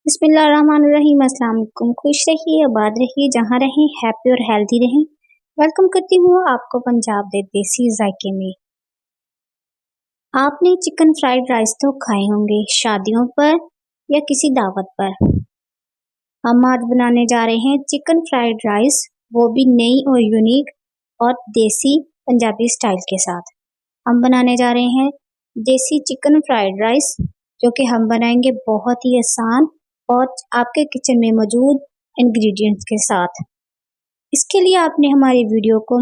बिस्मिल्लाहिर्रहमानिर्रहीम। अस्सलाम वालेकुम। खुश रहिए, आबाद रहिए, जहाँ रहें हैप्पी और हेल्दी रहें। वेलकम करती हूँ आपको पंजाब दे देसी जायके में। आपने चिकन फ्राइड राइस तो खाए होंगे शादियों पर या किसी दावत पर। हम आज बनाने जा रहे हैं चिकन फ्राइड राइस, वो भी नई और यूनिक और देसी पंजाबी स्टाइल के साथ। हम बनाने जा रहे हैं देसी चिकन फ्राइड राइस, जो कि हम बनाएंगे बहुत ही आसान और आपके किचन में मौजूद इंग्रेडिएंट्स के साथ। इसके लिए आपने हमारी वीडियो को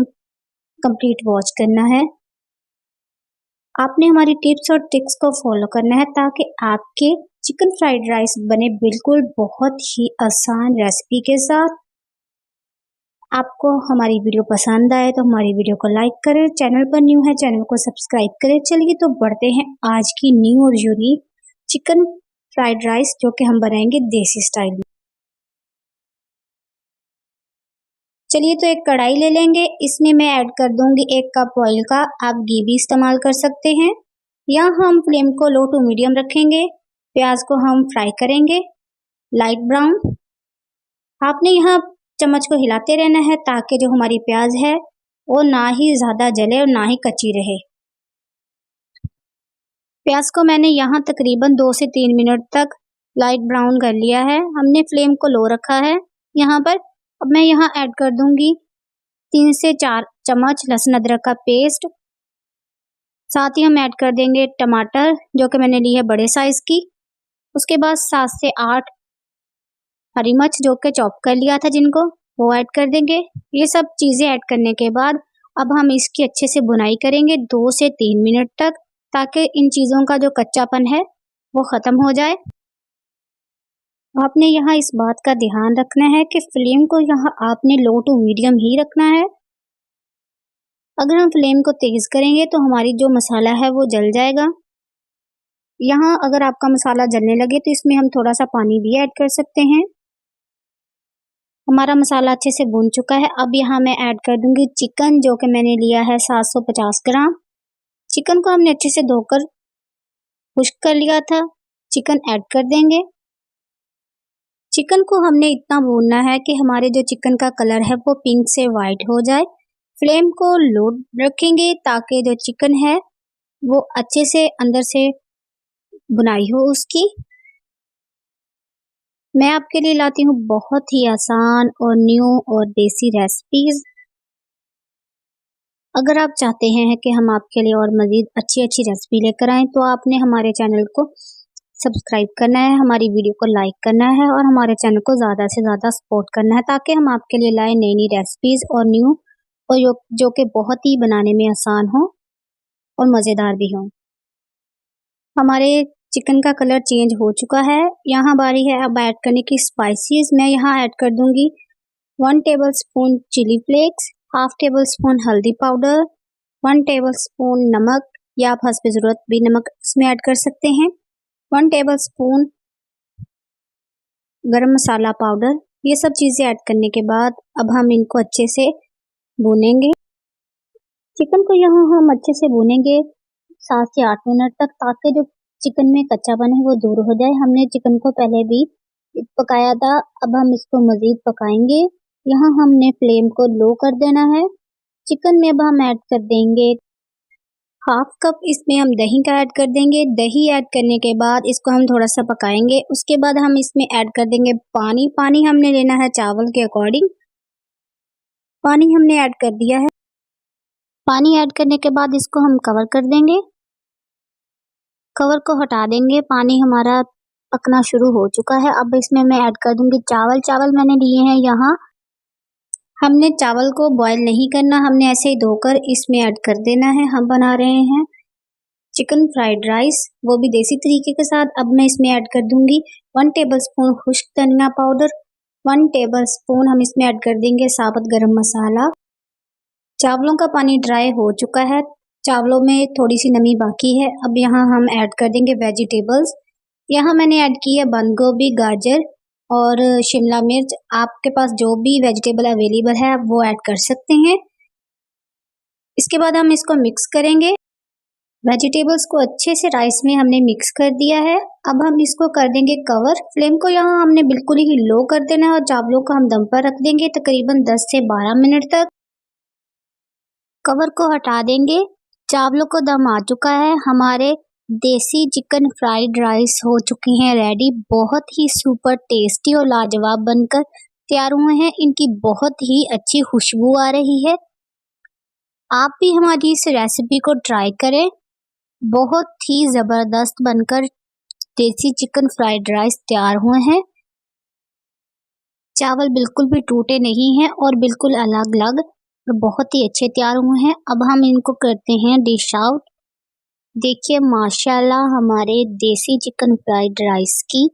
कंप्लीट वॉच करना है। आपने हमारी टिप्स और ट्रिक्स को फॉलो करना है ताकि आपके चिकन फ्राइड राइस बने बिल्कुल बहुत ही आसान रेसिपी के साथ। आपको हमारी वीडियो पसंद आए तो हमारी वीडियो को लाइक करें, चैनल पर न्यू है चैनल को सब्सक्राइब करें। चलिए तो बढ़ते हैं आज की न्यू और यूनिक चिकन फ्राइड राइस, जो कि हम बनाएंगे देसी स्टाइल में। चलिए तो एक कढ़ाई ले लेंगे, इसमें मैं ऐड कर दूंगी 1 कप ऑयल का। आप घी भी इस्तेमाल कर सकते हैं। यहाँ हम फ्लेम को लो टू मीडियम रखेंगे। प्याज को हम फ्राई करेंगे लाइट ब्राउन। आपने यहाँ चम्मच को हिलाते रहना है ताकि जो हमारी प्याज है वो ना ही ज्यादा जले और ना ही कच्ची रहे। प्याज को मैंने यहाँ तकरीबन 2 से 3 मिनट तक लाइट ब्राउन कर लिया है। हमने फ्लेम को लो रखा है यहाँ पर। अब मैं यहाँ ऐड कर दूंगी 3 से 4 चम्मच लहसुन अदरक का पेस्ट। साथ ही हम ऐड कर देंगे टमाटर, जो कि मैंने ली है बड़े साइज की। उसके बाद 7 से 8 हरी मिर्च, जो कि चॉप कर लिया था जिनको, वो ऐड कर देंगे। ये सब चीजें ऐड करने के बाद अब हम इसकी अच्छे से बुनाई करेंगे 2 से 3 मिनट तक, ताकि इन चीजों का जो कच्चापन है वो खत्म हो जाए। आपने यहाँ इस बात का ध्यान रखना है कि फ्लेम को यहाँ आपने लो टू मीडियम ही रखना है। अगर हम फ्लेम को तेज करेंगे तो हमारी जो मसाला है वो जल जाएगा। यहाँ अगर आपका मसाला जलने लगे तो इसमें हम थोड़ा सा पानी भी ऐड कर सकते हैं। हमारा मसाला अच्छे से भून चुका है। अब यहाँ मैं ऐड कर दूंगी चिकन, जो कि मैंने लिया है 750 ग्राम। चिकन को हमने अच्छे से धोकर खुश्क कर लिया था। चिकन ऐड कर देंगे। चिकन को हमने इतना भूनना है कि हमारे जो चिकन का कलर है वो पिंक से वाइट हो जाए। फ्लेम को लो रखेंगे ताकि जो चिकन है वो अच्छे से अंदर से बुनाई हो उसकी। मैं आपके लिए लाती हूँ बहुत ही आसान और न्यू और देसी रेसिपीज। अगर आप चाहते हैं कि हम आपके लिए और मजीद अच्छी अच्छी रेसिपी लेकर आएं तो आपने हमारे चैनल को सब्सक्राइब करना है, हमारी वीडियो को लाइक करना है और हमारे चैनल को ज़्यादा से ज़्यादा सपोर्ट करना है, ताकि हम आपके लिए लाए नई नई रेसिपीज और न्यू और जो कि बहुत ही बनाने में आसान हो और मज़ेदार भी हो। हमारे चिकन का कलर चेंज हो चुका है। यहाँ बारी है अब ऐड करने की स्पाइसेस। मैं यहाँ ऐड कर दूंगी 1 tablespoon chilli flakes, half tablespoon हल्दी पाउडर, 1 टेबल स्पून नमक, या आप हस्ब ज़रूरत भी नमक इसमें ऐड कर सकते हैं, 1 टेबल स्पून गरम मसाला पाउडर। ये सब चीज़ें ऐड करने के बाद अब हम इनको अच्छे से भूनेंगे। चिकन को यहाँ हम अच्छे से भूनेंगे 7 से 8 मिनट तक, ताकि जो चिकन में कच्चापन है वो दूर हो जाए। हमने चिकन को पहले भी पकाया था, अब हम इसको मजीद पकाएंगे। यहाँ हमने फ्लेम को लो कर देना है। चिकन में अब हम ऐड कर देंगे हाफ कप, इसमें हम दही का ऐड कर देंगे। दही ऐड करने के बाद इसको हम थोड़ा सा पकाएंगे। उसके बाद हम इसमें ऐड कर देंगे पानी। पानी हमने लेना है चावल के अकॉर्डिंग। पानी हमने ऐड कर दिया है। पानी ऐड करने के बाद इसको हम कवर कर देंगे। कवर को हटा देंगे। पानी हमारा पकना शुरू हो चुका है। अब इसमें मैं ऐड कर दूंगी चावल। चावल मैंने लिए हैं यहाँ। हमने चावल को बॉईल नहीं करना, हमने ऐसे ही धोकर इसमें ऐड कर देना है। हम बना रहे हैं चिकन फ्राइड राइस, वो भी देसी तरीके के साथ। अब मैं इसमें ऐड कर दूंगी 1 टेबल स्पून खुश्क धनिया पाउडर, 1 टेबल स्पून हम इसमें ऐड कर देंगे साबुत गरम मसाला। चावलों का पानी ड्राई हो चुका है, चावलों में थोड़ी सी नमी बाकी है। अब यहाँ हम ऐड कर देंगे वेजिटेबल्स। यहाँ मैंने ऐड की है बंद गोभी, गाजर और शिमला मिर्च। आपके पास जो भी वेजिटेबल अवेलेबल है आप वो ऐड कर सकते हैं। इसके बाद हम इसको मिक्स करेंगे। वेजिटेबल्स को अच्छे से राइस में हमने मिक्स कर दिया है। अब हम इसको कर देंगे कवर। फ्लेम को यहाँ हमने बिल्कुल ही लो कर देना है और चावलों को हम दम पर रख देंगे तकरीबन 10 से 12 मिनट तक। कवर को हटा देंगे। चावलों को दम आ चुका है। हमारे देसी चिकन फ्राइड राइस हो चुके हैं रेडी। बहुत ही सुपर टेस्टी और लाजवाब बनकर तैयार हुए हैं। इनकी बहुत ही अच्छी खुशबू आ रही है। आप भी हमारी इस रेसिपी को ट्राई करें। बहुत ही जबरदस्त बनकर देसी चिकन फ्राइड राइस तैयार हुए हैं। चावल बिल्कुल भी टूटे नहीं हैं और बिल्कुल अलग अलग और बहुत ही अच्छे तैयार हुए हैं। अब हम इनको करते हैं डिश आउट। देखिए माशाल्लाह हमारे देसी चिकन फ्राइड राइस की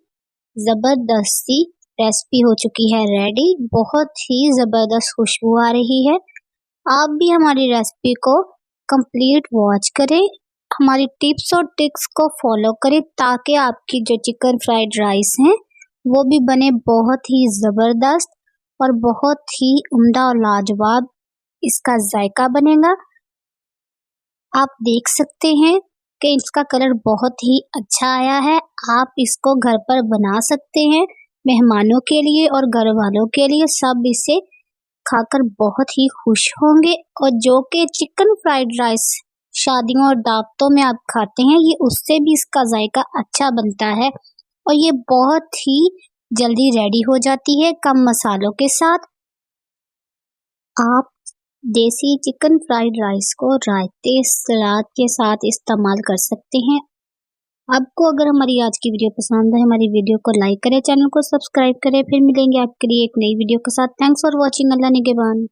जबरदस्त सी रेसिपी हो चुकी है रेडी। बहुत ही जबरदस्त खुशबू आ रही है। आप भी हमारी रेसिपी को कंप्लीट वॉच करें। हमारी टिप्स और ट्रिक्स को फॉलो करें ताकि आपकी जो चिकन फ्राइड राइस हैं वो भी बने बहुत ही ज़बरदस्त और बहुत ही उम्दा और लाजवाब इसका जायका बनेगा। आप देख सकते हैं कि इसका कलर बहुत ही अच्छा आया है। आप इसको घर पर बना सकते हैं मेहमानों के लिए और घर वालों के लिए। सब इसे खाकर बहुत ही खुश होंगे। और जो कि चिकन फ्राइड राइस शादियों और दावतों में आप खाते हैं ये उससे भी इसका जायका अच्छा बनता है और ये बहुत ही जल्दी रेडी हो जाती है कम मसालों के साथ। आप देसी चिकन फ्राइड राइस को रायते सलाद के साथ इस्तेमाल कर सकते हैं। आपको अगर हमारी आज की वीडियो पसंद है हमारी वीडियो को लाइक करें, चैनल को सब्सक्राइब करें। फिर मिलेंगे आपके लिए एक नई वीडियो के साथ। Thanks for watching. अल्लाह निगहबान।